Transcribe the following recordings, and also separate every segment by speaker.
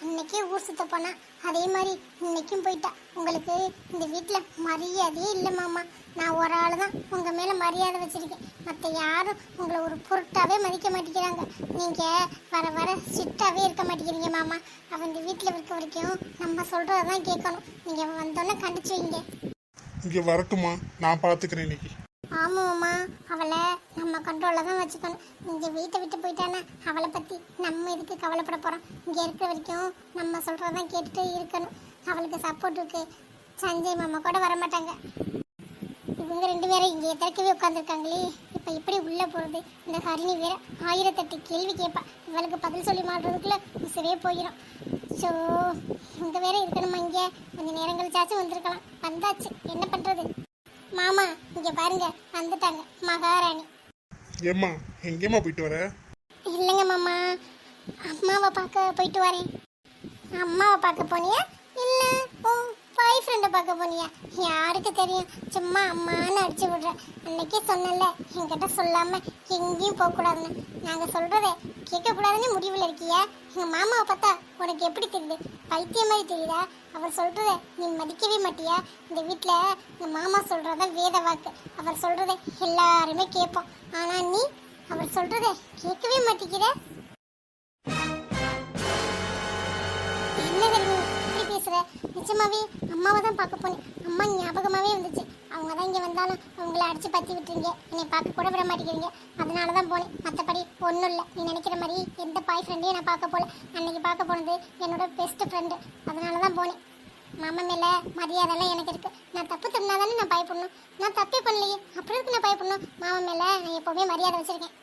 Speaker 1: அன்னைக்கே ஊர் சுத்த போனா அதே மாதிரி இன்னைக்கும் போயிட்டா. உங்களுக்கு இந்த வீட்டில் மரியாதையே இல்லை மாமா. நான் ஒரு ஆள் தான் உங்கள் மேலே மரியாதை வச்சுருக்கேன். மற்ற யாரும் உங்களை ஒரு பொருட்டாவே மதிக்க மாட்டேங்கிறாங்க. நீங்கள் வர வர ஸ்ட்ரிக்டாகவே இருக்க மாட்டேங்கிறீங்க மாமா. அவன் இந்த வீட்டில் இருக்க வரைக்கும் நம்ம சொல்கிறதான் கேட்கணும். நீங்கள் வந்தோன்னே கண்டிச்சு வைங்க.
Speaker 2: இங்கே வரட்டுமா, நான் பார்த்துக்கிறேன் இன்னைக்கு.
Speaker 1: ஆமாம்மா, அவளை நம்ம கண்ட்ரோலில் தான் வச்சுக்கணும். இங்கே வீட்டை விட்டு போயிட்டானா அவளை பற்றி நம்ம இதுக்கு கவலைப்பட போகிறோம். இங்கே இருக்கிற வரைக்கும் நம்ம சொல்கிறதான் கேட்டுட்டு இருக்கணும். அவளுக்கு சப்போர்ட்டுக்கு சஞ்சய் மாமா கூட வர மாட்டாங்க. இவங்க 2 பேரும் இங்கே திறக்கவே உட்காந்துருக்காங்களே. இப்போ எப்படி உள்ளே போகிறது? இந்த ஹரிணி வேற 1008 கேள்வி கேட்பா. இவளுக்கு பதில் சொல்லி மாட்டுறதுக்குள்ளே உசுரே போயிடும். ஸோ இங்கே வேற இருக்கணுமா? இங்கே கொஞ்சம் நேரம் கழிச்சாச்சும் வந்திருக்கலாம். வந்தாச்சு, என்ன பண்ணுறது? மாமா இங்க பாருங்க, வந்துட்டாங்க மகாராணி.
Speaker 2: ஏம்மா, எங்கேம்மா போயிட்டு வர?
Speaker 1: இல்லைங்க மாமா, அம்மாவை பார்க்க போயிட்டு வரேன். அம்மாவை பார்க்க போனியா இல்ல உன் பாய் ஃப்ரெண்டை பார்க்க போனியா? யாருக்கு தெரியும், சும்மா அம்மான்னு அடிச்சு விடுறேன். அன்னைக்கே சொன்னல என்கிட்ட சொல்லாம எங்கேயும் போகக்கூடாதுன்னு. நாங்கள் சொல்றதை கேட்கக்கூடாதுன்னு முடிவில் இருக்கியா? எங்கள் மாமாவை பார்த்தா உனக்கு எப்படி தெரியுது? பைத்தியம் மாதிரி தெரியுதா? அவர் சொல்றதை நீ மதிக்கவே மாட்டியா? இந்த வீட்டில் எங்கள் மாமா சொல்றத வேத வாக்கு. அவர் சொல்றதை எல்லாருமே கேட்போம். ஆனால் நீ அவர் சொல்றதை கேட்கவே மாட்டேங்கிற. என்ன தெரியும் இப்படி பேசுற? நிஜமாவே அம்மாவை தான் பார்க்க போனேன். அம்மா ஞாபகமாகவே வந்துச்சு. அவங்க தான் இங்கே வந்தாலும் அவங்கள அடிச்சு பற்றி விட்டுருங்க. என்னை பார்க்க கூட விட மாட்டேங்கிறீங்க. அதனால தான் போனேன். மற்றபடி ஒன்றும் இல்லை. நீ நினைக்கிற மாதிரி எந்த பாய் ஃப்ரெண்டையும் நான் பார்க்க போகல. அன்னைக்கு பார்க்க போனது என்னோட பெஸ்ட் ஃப்ரெண்டு. அதனால தான் போனேன். மாமா மேலே மரியாதைலாம் எனக்கு இருக்குது. நான் தப்பு தப்புனா தானே நான் பயப்படணும். நான் தப்பே பண்ணலையே, அப்புறம் இருக்கு நான் பயப்படணும்? மாமா மேலே நான் எப்போவுமே மரியாதை வச்சுருக்கேன்.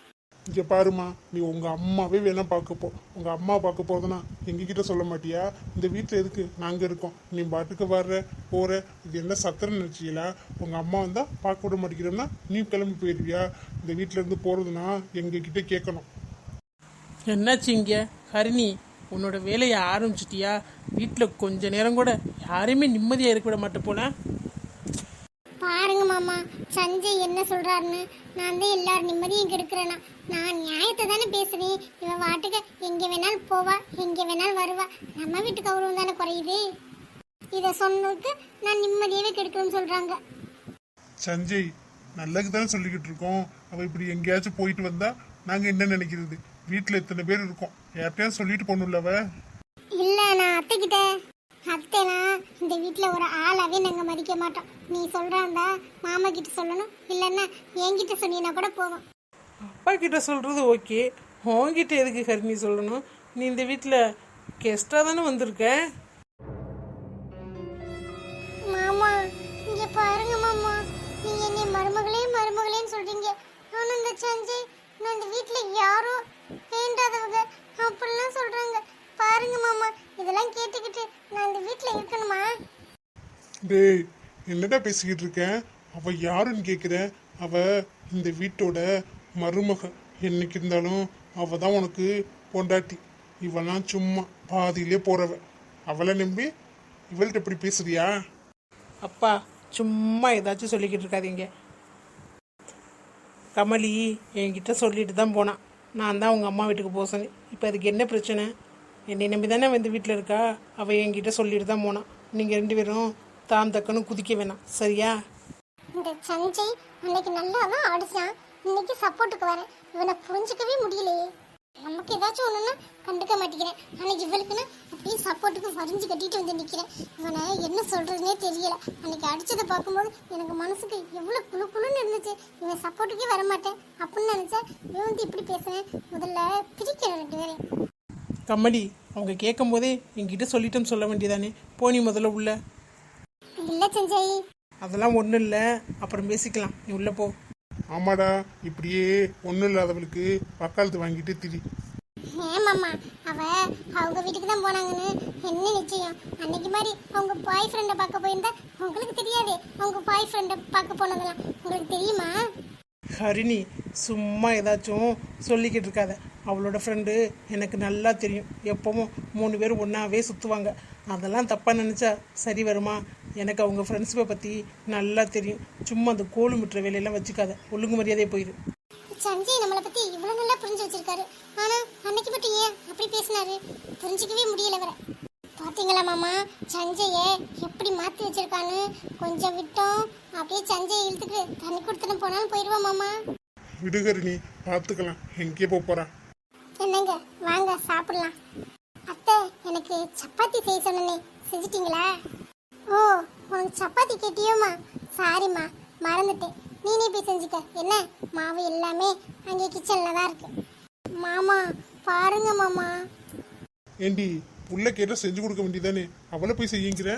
Speaker 2: இங்கே பாருமா, நீ உங்கள் அம்மாவே வேணா பார்க்க போ. உங்கள் அம்மா பார்க்க போகிறதுனா எங்ககிட்ட சொல்ல மாட்டியா? இந்த வீட்டில் எதுக்கு நாங்கள் இருக்கோம்? நீ பாட்டுக்கு வர்ற போகிற, இது என்ன சத்திரம் நினச்சிங்களா? உங்கள் அம்மா வந்தால் பார்க்க விட மாட்டேங்கிறோம்னா நீ கிளம்பி போயிடுவியா? இந்த வீட்டிலேருந்து போகிறதுனா எங்ககிட்ட கேட்கணும்.
Speaker 3: என்னாச்சு இங்கே ஹரிணி? உன்னோட வேலையை ஆரம்பிச்சிட்டியா? வீட்டில் கொஞ்ச நேரம் கூட யாரையுமே நிம்மதியாக இருக்க விட மாட்டேன் போல.
Speaker 1: பாருங்க மாமா, சஞ்சய் என்ன சொல்றாருன்னு. நான் தான் எல்லாரும் நிம்மதியும் கெடுக்கிறேன்னா. நான் நியாயத்தை தானே பேசுறேன். இவன் வாட்டுக்கு எங்கே வேணாலும் போவா, எங்கே வேணாலும் வருவா. நம்ம வீட்டு கௌரவம் தானே குறையுது. இதை சொன்னதுக்கு நான் நிம்மதியாகவே கெடுக்கிறேன்னு சொல்றாங்க.
Speaker 2: சஞ்சய் நல்லதுக்கு தானே சொல்லிக்கிட்டு இருக்கோம். அவள் இப்படி எங்கேயாச்சும் போயிட்டு வந்தா நாங்கள் என்ன நினைக்கிறது? வீட்டில் எத்தனை பேர் இருக்கோம், யார்கிட்டயாவது சொல்லிட்டு போகணும்ல அவ.
Speaker 1: இல்லை, நான் அத்தைக்கிட்ட அத்தைனா இந்த வீட்டில் ஒரு ஆளாவே நாங்கள் மதிக்க மாட்டோம். நீ சொல்கிறாந்தா மாமா கிட்ட சொல்லணும், இல்லைன்னா என்கிட்ட சொன்னீங்கன்னா கூட போவோம்.
Speaker 3: அப்பா கிட்ட சொல்கிறது ஓகே, உன்கிட்ட எதுக்கு ஹரிணி சொல்லணும்? நீ இந்த வீட்டில் கெஸ்ட்டாக தானே வந்திருக்க.
Speaker 1: மாமா இங்கே பாருங்க மாமா, நீங்கள் என்னை மருமகளேன்னு சொல்கிறீங்க. ஆனால் இந்த சஞ்சய் நான் இந்த வீட்டில் யாரும் வேண்டாதவங்க அப்படிலாம் சொல்கிறாங்க. பாருங்க மாமா, இதெல்லாம் கேட்டுக்கிட்டு நான் இந்த வீட்டில் இருக்கணுமா?
Speaker 2: டேய், என்னடா பேசிக்கிட்டு இருக்கேன்? அவள் யாருன்னு கேட்குறேன். அவள் இந்த வீட்டோட மருமக. என்னைக்கு இருந்தாலும் அவள் தான் உனக்கு பொண்டாட்டி. இவெல்லாம் சும்மா பாதியிலே போகிறவ. அவளை நம்பி இவள்கிட்ட எப்படி பேசுறியா?
Speaker 3: அப்பா சும்மா ஏதாச்சும் சொல்லிக்கிட்டு இருக்காதீங்க. கமலி என்கிட்ட சொல்லிட்டு தான் போனான். நான் தான் உங்கள் அம்மா வீட்டுக்கு போக சொன்னேன். இப்போ அதுக்கு என்ன பிரச்சனை? என்னை நம்பி தானே வந்து வீட்டில் இருக்கா. அவள் என்கிட்ட சொல்லிட்டு தான் போனான். நீங்கள் 2 பேரும் தாம் தக்கன்னு குதிக்க வேணாம், சரியா?
Speaker 1: இந்த சஞ்சய் அன்னைக்கு நல்லா தான் அடிச்சான், இன்னைக்கு சப்போர்ட்டுக்கு வரேன். இவனை புரிஞ்சுக்கவே முடியலையே. நமக்கு ஏதாச்சும் ஒன்றுன்னா கண்டுக்க மாட்டேங்கிறேன். அன்னைக்கு இவளுக்குன்னா அப்படியே சப்போர்ட்டுக்கு வரிஞ்சு கட்டிட்டு வந்து நிற்கிறேன். இவனை என்ன சொல்கிறதுனே தெரியலை. அன்னைக்கு அடித்ததை பார்க்கும்போது எனக்கு மனசுக்கு எவ்வளோ குழுன்னு இருந்துச்சு. இவன் சப்போர்ட்டுக்கே வரமாட்டேன் அப்படின்னு நினச்சேன். இவன் வந்து இப்படி பேசுனேன். முதல்ல பிரிக்கிறேன் 2 பேரையும்.
Speaker 3: கமலி அவங்க கேட்கும் போதே என்கிட்ட சொல்லிட்டோன்னு சொல்ல வேண்டியதானே? போனி முதல்ல உள்ள.
Speaker 1: இல்லை சஞ்சய்,
Speaker 3: அதெல்லாம் ஒன்றும் இல்லை, அப்புறம் பேசிக்கலாம். நீ உள்ளே போ.
Speaker 2: ஆமாடா, இப்படியே ஒன்றும் இல்லாதவளுக்கு வக்காலத்து வாங்கிட்டு திரி.
Speaker 1: ஏமாம்மா, அவங்க வீட்டுக்கு தான் போனாங்கன்னு என்ன நிச்சயம்? அன்னைக்கு மாதிரி அவங்க பாய் ஃப்ரெண்டை பார்க்க போயிருந்தா உங்களுக்கு தெரியாது. அவங்க பாய் ஃப்ரெண்டை பார்க்க போனதெல்லாம் உங்களுக்கு தெரியுமா?
Speaker 3: ஹரிணி சும்மா ஏதாச்சும் சொல்லிக்கிட்டு இருக்காத. அவளோட ஃப்ரெண்டு எனக்கு நல்லா தெரியும். எப்பவும் 3 பேரும் ஒன்றாவே சுற்றுவாங்க. அதெல்லாம் தப்பாக நினச்சா சரி வருமா? எனக்கு அவங்க ஃப்ரெண்ட்ஸை பற்றி நல்லா தெரியும். சும்மா அந்த கோழு முட்டுற வேலையெல்லாம் வச்சுக்காத. ஒழுங்கு மரியாதையே போயிடு.
Speaker 1: சஞ்சய் நம்மளை பற்றி இவ்வளோ நல்லா புரிஞ்சு வச்சிருக்காரு. ஆனால் அன்னைக்கு மட்டும் ஏன் அப்படி பேசினாரு புரிஞ்சிக்கவே முடியல வர. பாத்தீங்களா மாமா, சஞ்சய எப்படி மாத்தி வச்சிருக்கான்னு. கொஞ்சம் விட்டோம் அப்படியே சஞ்சயை இழுத்துட்டு தண்ணி கொடுத்துட்டு போனாலும் போயிடுவோம் மாமா.
Speaker 2: விடுகரிணி, பார்த்துக்கலாம். எங்கே போறா?
Speaker 1: என்னங்க வாங்க சாப்பிடலாம். அத்தை, எனக்கு சப்பாத்தி செய்ய சொன்னே, செஞ்சிட்டீங்களா? ஓ, உனக்கு சப்பாத்தி கேட்டியோமா? சாரிம்மா, மறந்துட்டேன். நீனே போய் செஞ்சுக்க. என்ன, மாவு எல்லாமே அங்கே கிச்சன்ல தான் இருக்கு. மாமா பாருங்க மாமா.
Speaker 2: ஏண்டி, புள்ள கேட்ட செஞ்சு கொடுக்க வேண்டியதானே, அவளை போய் செய்யுங்கிற?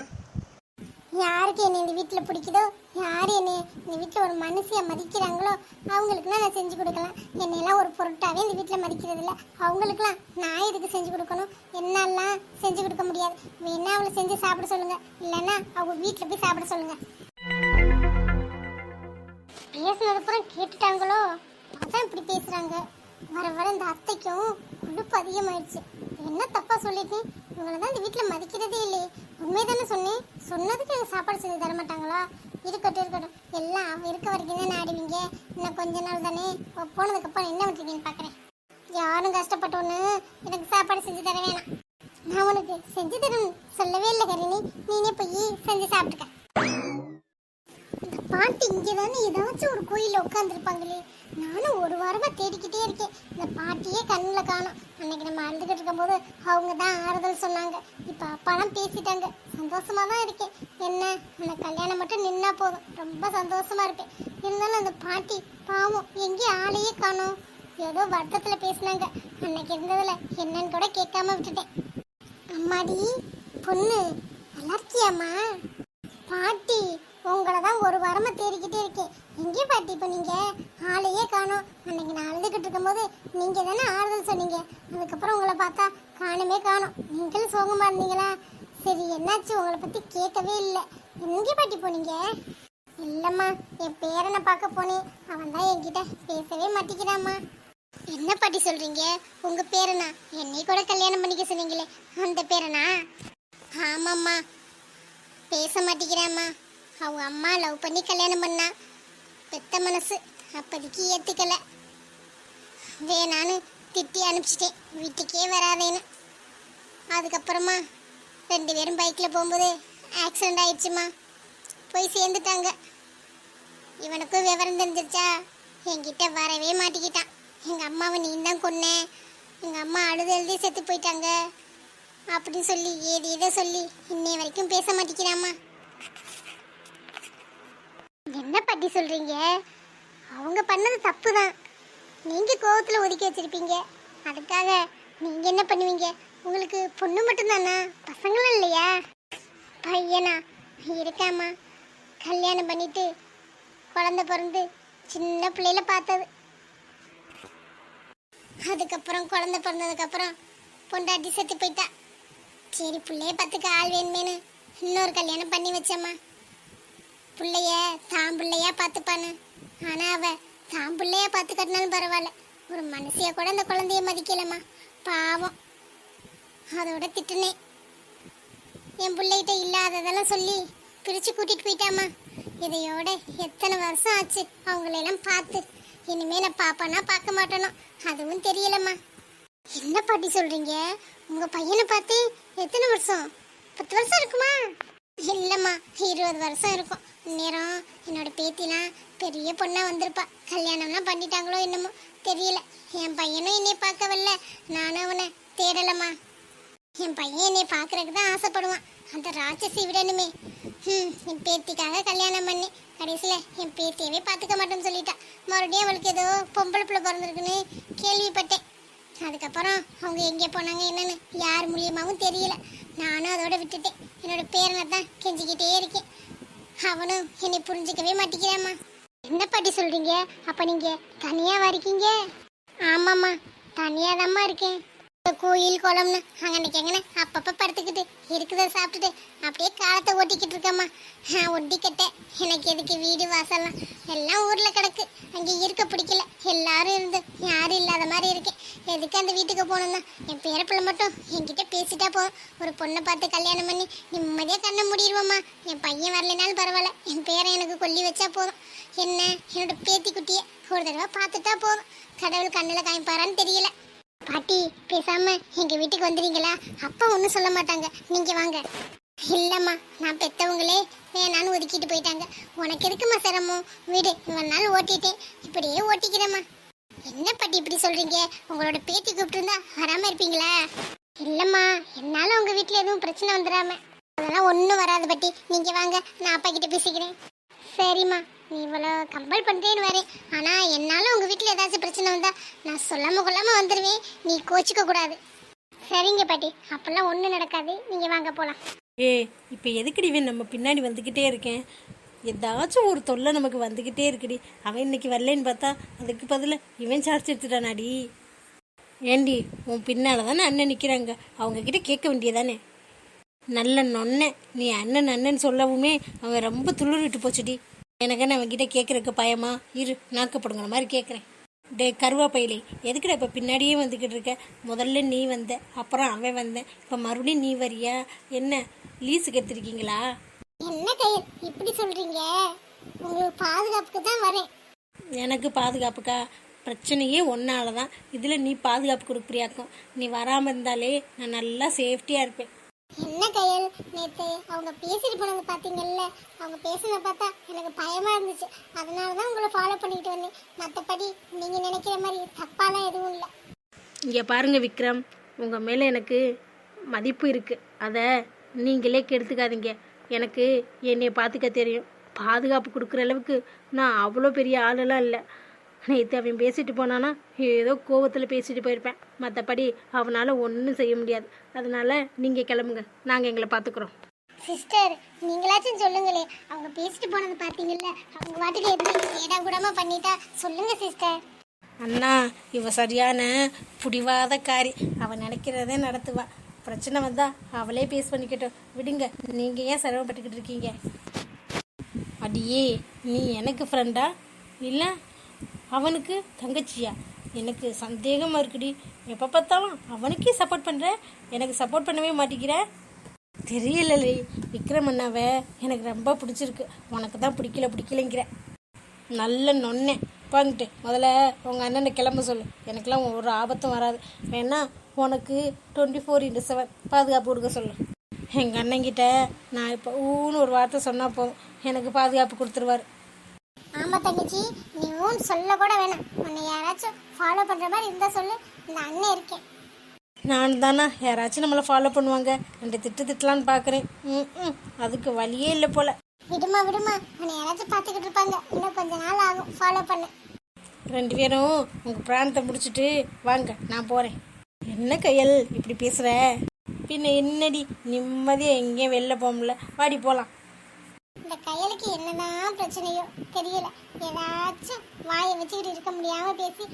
Speaker 1: யாருக்கு என்ன இந்த வீட்டில் பிடிக்குதோ, யார் என்ன இந்த வீட்டில் ஒரு மனுஷியை மதிக்கிறாங்களோ அவங்களுக்குலாம் நான் செஞ்சு கொடுக்கலாம். என்னையெல்லாம் ஒரு பொருட்டாவே இந்த வீட்டில் மதிக்கிறது இல்லை. அவங்களுக்குலாம் நான் எதுக்கு செஞ்சு கொடுக்கணும்? என்னெல்லாம் செஞ்சு கொடுக்க முடியாது. வேணா அவளை செஞ்சு சாப்பிட சொல்லுங்க, இல்லைன்னா அவங்க வீட்டில் போய் சாப்பிட சொல்லுங்க. பேசுனதுக்கப்புறம் கேட்டுட்டாங்களோ, அதான் இப்படி பேசுறாங்க. வர வர இந்த அத்தைக்கும் கொழுப்பு அதிகமாயிடுச்சு. என்ன தப்பா சொல்லிட்டேன்? இவங்களை தான் இந்த வீட்டில் மதிக்கிறதே இல்லையே. உண்மைதானே சொன்னேன். சொன்னதுக்கு எனக்கு சாப்பாடு செஞ்சு தர மாட்டாங்களா? இருக்கட்டும் இருக்கட்டும், எல்லாம் அவ இருக்க வரைக்கும் தான் ஆடுவீங்க. இன்னும் கொஞ்ச நாள் தானே, போனதுக்கப்புறம் என்ன விட்டுருக்கீங்கன்னு பார்க்குறேன். யாரும் கஷ்டப்பட்டோன்னு எனக்கு சாப்பாடு செஞ்சு தர வேணாம். நான் உனக்கு செஞ்சு தரேன் சொல்லவே இல்லை கரிணி. நீனே போய் செஞ்சு சாப்பிட்டுக்க. இந்த பாட்டி இங்கே தானே ஏதாச்சும் ஒரு கோயிலில் உட்காந்துருப்பாங்களே. நானும் ஒரு வாரமாக தேடிக்கிட்டே இருக்கேன். இந்த பாட்டியே கண்ணில் காணோம். அன்னைக்கு நம்ம அழுதுகிட்டு இருக்கும்போது அவங்க தான் ஆறுதல் சொன்னாங்க. இப்போ அப்பாலாம் பேசிட்டாங்க. சந்தோஷமாக தான் இருக்கேன். என்ன, அந்த கல்யாணம் மட்டும் நின்னா போதும், ரொம்ப சந்தோஷமாக இருப்பேன். இருந்தாலும் அந்த பாட்டி பாவம், எங்கேயும் ஆளையே காணோம். ஏதோ வருத்தத்தில் பேசினாங்க. அன்னைக்கு இருந்ததில் என்னன்னு கூட கேட்காம விட்டுட்டேன். அம்மாடி பொண்ணு, நல்லா இருக்கியாம்மா? பாட்டி, உங்களை தான் ஒரு வாரமா தேடிக்கிட்டே இருக்கேன். எங்கே பாட்டி இப்போ நீங்க? ஆளையே காணோம். அன்னைக்கு நான் அழுதுகிட்டு இருக்கும்போது நீங்க தானே ஆறுதல் சொன்னீங்க. அதுக்கப்புறம் உங்களை பார்த்தா காணுமே காணோம். நீங்களும் சோகமா இருந்தீங்களா? சரி, என்னாச்சு? உங்களை பத்தி கேட்கவே இல்லை. எங்கே பாட்டி போனீங்க? இல்லம்மா, என் பேரனை பார்க்க போனேன். அவன் தான் என்கிட்ட பேசவே மாட்டேங்கிறாம்மா. என்ன பாட்டி சொல்றீங்க? உங்க பேரனா? என்னை கூட கல்யாணம் பண்ணிக்க சொன்னீங்களே, அந்த பேரனா? ஆமாம்மா, பேச மாட்டேங்கிறாம்மா. அவங்க அம்மா லவ் பண்ணி கல்யாணம் பண்ணா. பெத்த மனசு அப்போதைக்கு ஏற்றுக்கல. வேணான்னு திட்டி அனுப்பிச்சிட்டேன், வீட்டுக்கே வராதேன்னு. அதுக்கப்புறமா 2 பேரும் பைக்கில் போகும்போது ஆக்சிடெண்ட் ஆயிடுச்சுமா. போய் சேர்ந்துட்டாங்க. இவனுக்கும் விவரம் தெரிஞ்சிருச்சா, என்கிட்ட வரவே மாட்டிக்கிட்டான். எங்கள் அம்மாவை நீ தான் கொன்னேன், எங்கள் அம்மா அழுது எழுதி செத்து போயிட்டாங்க அப்படின்னு சொல்லி ஏதோ சொல்லி இன்னைய வரைக்கும் பேச மாட்டேங்கிறாம்மா. என்ன பாட்டி சொல்றீங்க? அவங்க பண்ணது தப்பு தான். நீங்க கோவத்துல ஒதுக்கி வச்சிருப்பீங்க. அதுக்காக நீங்க என்ன பண்ணுவீங்க? உங்களுக்கு பொண்ணு மட்டும்தானா, பசங்களும் இல்லையா? பையனா இருக்காமா. கல்யாணம் பண்ணிட்டு குழந்தை பிறந்து சின்ன பிள்ளையில பார்த்தது. அதுக்கப்புறம் குழந்தை பிறந்ததுக்கப்புறம் பொண்டாட்டி செத்து போயிட்டா. சரி, பிள்ளைய பார்த்துக்க ஆள் வேணுமேனு இன்னொரு கல்யாணம் பண்ணி வச்சம்மா. பிள்ளைய தான் பிள்ளையா பார்த்துப்பானு. ஆனால் அவ தான் பிள்ளையா பார்த்து கட்டினாலும் பரவாயில்ல, ஒரு மனுஷிய கூட அந்த குழந்தைய மதிக்கலம்மா. பாவம். அதோட திட்டுனேன். என் பிள்ளைகிட்ட இல்லாததெல்லாம் சொல்லி பிரித்து கூட்டிகிட்டு போயிட்டாம்மா. இதையோட எத்தனை வருஷம் ஆச்சு அவங்களெல்லாம் பார்த்து. இனிமே நான் பாப்பானா பார்க்க மாட்டேனோ அதுவும் தெரியலம்மா. என்ன பாட்டி சொல்கிறீங்க? உங்கள் பையனை பார்த்து எத்தனை வருஷம்? 10 வருஷம் இருக்குமா? இல்லைம்மா, 20 வருஷம் இருக்கும். நேரம் என்னோட பேத்திலாம் பெரிய பொண்ணா வந்திருப்பா. கல்யாணம்லாம் பண்ணிட்டாங்களோ என்னமோ தெரியல. என் பையனும் என்னை பார்க்க வரல, நானும் அவனை தேடலம்மா. என் பையன் என்னை பார்க்கறதுக்கு தான் ஆசைப்படுவான். அந்த ராட்சசி விடணுமே. என் பேத்திக்காக கல்யாணம் பண்ணி கடைசியில் என் பேத்தியவே பார்த்துக்க மாட்டேன்னு சொல்லிட்டா. மறுபடியும் அவளுக்கு ஏதோ பொம்பளை பிள்ளை பிறந்திருக்குன்னு கேள்விப்பட்டேன். அதுக்கப்புறம் அவங்க எங்கே போனாங்க என்னன்னு யார் மூலியமாகவும் தெரியல. நானும் அதோட விட்டுட்டேன். என்னோட பேரனை தான் கெஞ்சிக்கிட்டே இருக்கேன். அவனும் என்னை புரிஞ்சிக்கவே மாட்டேங்கிறாம்மா. என்ன பாட்டி சொல்றீங்க? அப்ப நீங்க தனியாவா இருக்கீங்க? ஆமாம்மா, தனியாதாம்மா இருக்கேன். கோயில் குளம்னு அங்கன்னைக்கு எங்கன்னு அப்பப்போ படுத்துக்கிட்டு இருக்குத சாப்பிட்டுட்டு அப்படியே காலத்தை ஓட்டிக்கிட்டு இருக்கம்மா. ஒட்டிக்கிட்டேன். எனக்கு எதுக்கு வீடு வாசல்லாம், எல்லாம் ஊரில் கிடக்கு. அங்கே இருக்க பிடிக்கல. எல்லாரும் இருந்து யாரும் இல்லாத மாதிரி இருக்கேன். எதுக்கு அந்த வீட்டுக்கு போகணும்னா என் பேரப்பிள்ளை மட்டும் என்கிட்ட பேசிட்டா போதும். ஒரு பொண்ணை பார்த்து கல்யாணம் பண்ணி நிம்மதியாக கண்ண முடிடுவோம்மா. என் பையன் வரலைனாலும் பரவாயில்ல, என் பேரை எனக்கு கொல்லி வச்சா போதும். என்ன, என்னோட பேத்தி குட்டியை ஒரு தடவை பார்த்துட்டா போதும். கடவுள் கண்ணில் காமிப்பாரான்னு தெரியல. பாட்டி பேசாம எங்க வீட்டுக்கு வந்துடுறீங்களா? அப்பா ஒன்றும் சொல்ல மாட்டாங்க, நீங்க வாங்க. இல்லம்மா, நான் பெத்தவங்களே வேணான்னு ஒதுக்கிட்டு போயிட்டாங்க. உனக்கு எதுக்குமா சிரமம்? வீடு இவன் நாள் ஓட்டிட்டேன், இப்படியே ஓட்டிக்கிறேம்மா. என்ன பாட்டி இப்படி சொல்றீங்க? உங்களோட பேத்தி கூப்பிட்டுருந்தா வராம இருப்பீங்களா? இல்லம்மா, என்னால உங்க வீட்டுல எதுவும் பிரச்சனை வந்துடாம. அதெல்லாம் ஒன்றும் வராது பாட்டி, நீங்க வாங்க, நான் அப்பா கிட்ட பேசிக்கிறேன். சரிம்மா, நீ இவ்வளோ கம்பல் பண்ணுறேன்னு வரேன். ஆனால் என்னால் உங்கள் வீட்டில் ஏதாச்சும் பிரச்சனை வந்தால் நான் சொல்லாமல் வந்துடுவேன். நீ கோச்சிக்க கூடாது. சரிங்க பாட்டி, அப்போல்லாம் ஒன்றும் நடக்காது. நீங்கள் வாங்க போகலாம்.
Speaker 4: இப்போ எதுக்குடி இவன் நம்ம பின்னாடி வந்துக்கிட்டே இருக்கேன்? ஏதாச்சும் ஒரு தொல்லை நமக்கு வந்துக்கிட்டே இருக்குடி. அவன் இன்னைக்கு வரலன்னு பார்த்தா அதுக்கு பதில் இவன் சார்ஜ் எடுத்துட்டானாடி. ஏண்டி, உன் பின்னால் தானே அண்ணன் நிற்கிறாங்க, அவங்கக்கிட்ட கேட்க வேண்டியதானே? நல்ல நொன்ன நீ அண்ணன் அண்ணன் சொல்லவுமே அவன் ரொம்ப துளிர்விட்டு போச்சுடி. எனக்கு அவன்கிட்ட கேட்குறக்கு பயமா? இரு, நாக்கப்படுங்கிற மாதிரி கேட்குறேன். டே கருவாப்பையிலே, எதுக்குடா இப்போ பின்னாடியே வந்துக்கிட்டு இருக்க? முதல்ல நீ வந்த, அப்புறம் அவன் வந்தேன், இப்போ மறுபடியும் நீ வரியா? என்ன லீஸுக்கு எடுத்துருக்கீங்களா?
Speaker 1: என்ன கையில் இப்படி சொல்கிறீங்க? உங்களுக்கு பாதுகாப்புக்கு தான் வரேன்.
Speaker 4: எனக்கு பாதுகாப்புக்கா? பிரச்சனையே ஒன்னால தான். இதில் நீ பாதுகாப்பு கொடுக்குறியாக்கும். நீ வராமல் இருந்தாலே நான் நல்லா சேஃப்டியாக இருப்பேன்.
Speaker 1: என்ன கையல், நேற்று அவங்க பேசிட்டு போனது பார்த்தீங்கல்ல? அவங்க பேசுனதை பார்த்தா எனக்கு பயமா இருந்துச்சு. அதனால தான் உங்களை ஃபாலோ பண்ணிட்டு வந்தேன். மற்றபடி நீங்கள் நினைக்கிற மாதிரி தப்பாலாம் எதுவும் இல்லை.
Speaker 4: இங்கே பாருங்கள் விக்ரம், உங்கள் மேலே எனக்கு மதிப்பு இருக்குது. அதை நீங்களே கெடுத்துக்காதீங்க. எனக்கு என்னைய பார்த்துக்க தெரியும். பாதுகாப்பு கொடுக்குற அளவுக்கு நான் அவ்வளோ பெரிய ஆளெல்லாம் இல்லை. நேற்று அவன் பேசிட்டு போனானா ஏதோ கோவத்தில் பேசிட்டு போயிருப்பேன். மற்றபடி அவனால் ஒன்றும் செய்ய முடியாது. அதனால் நீங்கள் கிளம்புங்க, நாங்கள் எங்களை பார்த்துக்குறோம்.
Speaker 1: சிஸ்டர், நீங்களாச்சும் சொல்லுங்களே. அவங்க பேசிட்டு போனது பார்த்தீங்கல்ல? அவங்க வாட்டுக்கு எப்படி ஏடா கூடமா பண்ணிட்டா சொல்லுங்க சிஸ்டர்.
Speaker 4: அண்ணா, இவ சரியான புடிவாதக்காரி. அவன் நினைக்கிறதே நடத்துவா. பிரச்சனை வந்தா அவளே பேஸ் பண்ணிக்கிட்டோம், விடுங்க. நீங்கள் ஏன் சிரமப்பட்டுக்கிட்டு இருக்கீங்க? அடியே, நீ எனக்கு ஃப்ரெண்டா இல்லை அவனுக்கு தங்கச்சியா? எனக்கு சந்தேகமாக இருக்குடி. எப்போ பார்த்தாலும் அவனுக்கே சப்போர்ட் பண்ணுற, எனக்கு சப்போர்ட் பண்ணவே மாட்டேங்கிற. தெரியலலே, விக்ரம் அண்ணாவை எனக்கு ரொம்ப பிடிச்சிருக்கு. உனக்கு தான் பிடிக்கலைங்கிற. நல்ல நொன்னேன். பாங்கிட்டு முதல்ல உங்கள் அண்ணனை கிளம்ப சொல்லு. எனக்கெல்லாம் ஒரு ஆபத்தும் வராது. வேணா உனக்கு 24/7 பாதுகாப்பு கொடுக்க சொல்லு. எங்கள் அண்ணங்கிட்ட நான் இப்போ ஊன்னு ஒரு வார்த்தை சொன்னால் போதும், எனக்கு பாதுகாப்பு கொடுத்துருவார்.
Speaker 1: ஆமா தங்கச்சி, நீ ஊன் சொல்ல கூட வேணாம். உன்னை யாராச்சும் ஃபாலோ பண்ற மாதிரி இருந்தா சொல்லு, இந்த அண்ணன் இருக்கேன்.
Speaker 4: நான் தானே யாராச்சும் நம்மளை ஃபாலோ பண்ணுவாங்க. ரெண்டு திட்டலான்னு பார்க்குறேன். அதுக்கு வழியே இல்லை போல.
Speaker 1: விடுமா உன்னை யாராச்சும் பார்த்துக்கிட்டு இருப்பாங்க. இன்னும் கொஞ்ச நாள் ஆகும் ஃபாலோ பண்ண.
Speaker 4: ரெண்டு பேரும் உங்கள் பிராணத்தை முடிச்சுட்டு வாங்க, நான் போகிறேன். என்ன கையல் இப்படி பேசுகிற? பின்ன என்னடி, நிம்மதியாக எங்கேயும் வெளில போக முடியல. வாடி போகலாம்.
Speaker 1: இந்த கையலுக்கு என்னதான் பிரச்சனையோ தெரியல. ஏதாச்சும் வாயை வச்சுக்கிட்டு இருக்க முடியாம பேசி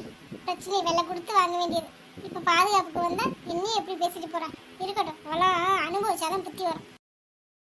Speaker 1: பிரச்சனையை வெள்ளை கொடுத்து வாங்க வேண்டியது. இப்ப பாதுகாப்புக்கு வந்தா இன்னும் எப்படி பேசிட்டு போறா? இருக்கட்டும், அவளா அனுபவிச்சாதான் புத்தி வரும்.